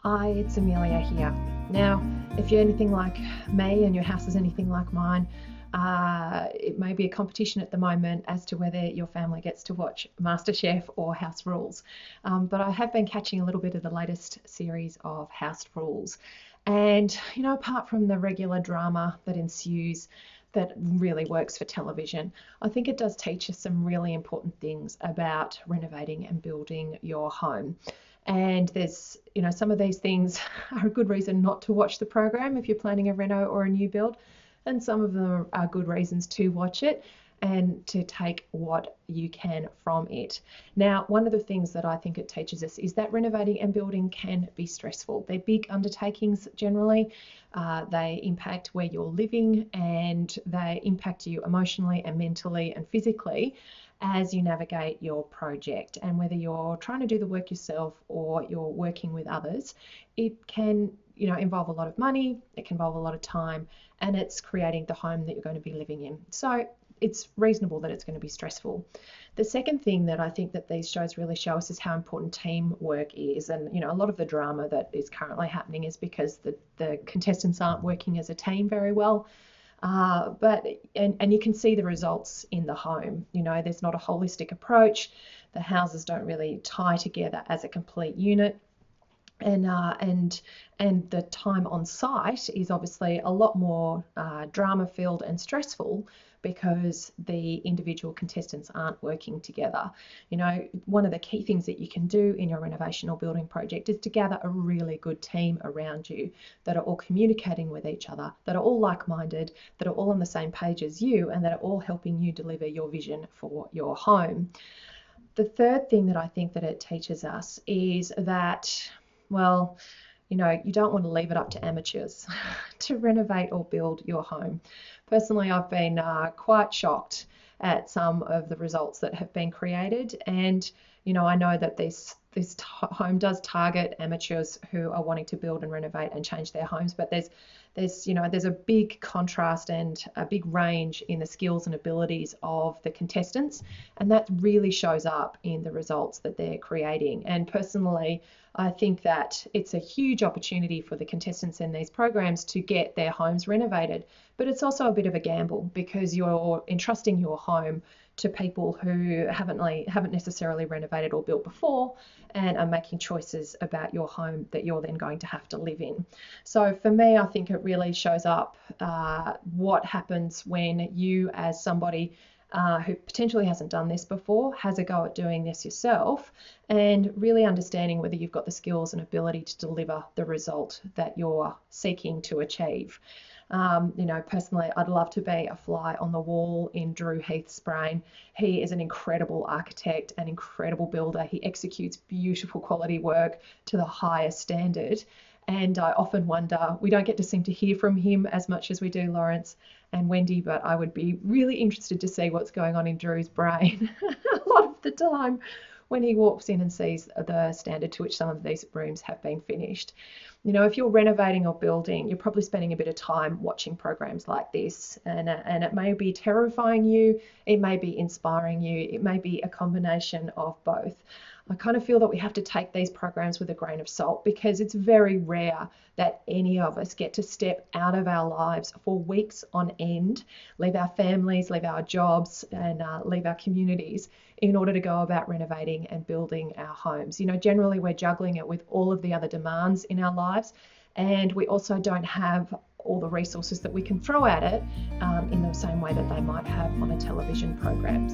Hi, it's Amelia here. Now, if you're anything like me and your house is anything like mine, it may be a competition at the moment as to whether your family gets to watch MasterChef or House Rules. But I have been catching a little bit of the latest series of House Rules. And, apart from the regular drama that ensues, that really works for television, I think it does teach us some really important things about renovating and building your home. And there's, some of these things are a good reason not to watch the program if you're planning a reno or a new build, and some of them are good reasons to watch it and to take what you can from it. Now, one of the things that I think it teaches us is that renovating and building can be stressful. They're big undertakings generally. They impact where you're living, and they impact you emotionally and mentally and physically as you navigate your project. And whether you're trying to do the work yourself or you're working with others, it can involve a lot of money, it can involve a lot of time, and it's creating the home that you're going to be living in. So it's reasonable that it's going to be stressful. The second thing that I think that these shows really show us is how important teamwork is. And, a lot of the drama that is currently happening is because the contestants aren't working as a team very well. But you can see the results in the home. There's not a holistic approach. The houses don't really tie together as a complete unit. And the time on site is obviously a lot more drama filled and stressful because the individual contestants aren't working together. One of the key things that you can do in your renovation or building project is to gather a really good team around you that are all communicating with each other, that are all like-minded, that are all on the same page as you, and that are all helping you deliver your vision for your home. The third thing that I think that it teaches us is that, well, you don't want to leave it up to amateurs to renovate or build your home. Personally, I've been quite shocked at some of the results that have been created, and I know that this home does target amateurs who are wanting to build and renovate and change their homes, but there's a big contrast and a big range in the skills and abilities of the contestants, and that really shows up in the results that they're creating. And personally, I think that it's a huge opportunity for the contestants in these programs to get their homes renovated, but it's also a bit of a gamble because you're entrusting your home to people who haven't necessarily renovated or built before and are making choices about your home that you're then going to have to live in. So for me, I think it really shows up what happens when you, as somebody who potentially hasn't done this before, has a go at doing this yourself, and really understanding whether you've got the skills and ability to deliver the result that you're seeking to achieve. Personally, I'd love to be a fly on the wall in Drew Heath's brain. He is an incredible architect, an incredible builder. He executes beautiful quality work to the highest standard. And I often wonder, we don't get to seem to hear from him as much as we do Lawrence and Wendy, but I would be really interested to see what's going on in Drew's brain a lot of the time when he walks in and sees the standard to which some of these rooms have been finished. If you're renovating or building, you're probably spending a bit of time watching programs like this, and it may be terrifying you, it may be inspiring you, it may be a combination of both. I kind of feel that we have to take these programs with a grain of salt because it's very rare that any of us get to step out of our lives for weeks on end, leave our families, leave our jobs, and leave our communities in order to go about renovating and building our homes. Generally we're juggling it with all of the other demands in our lives, and we also don't have all the resources that we can throw at it in the same way that they might have on a television program.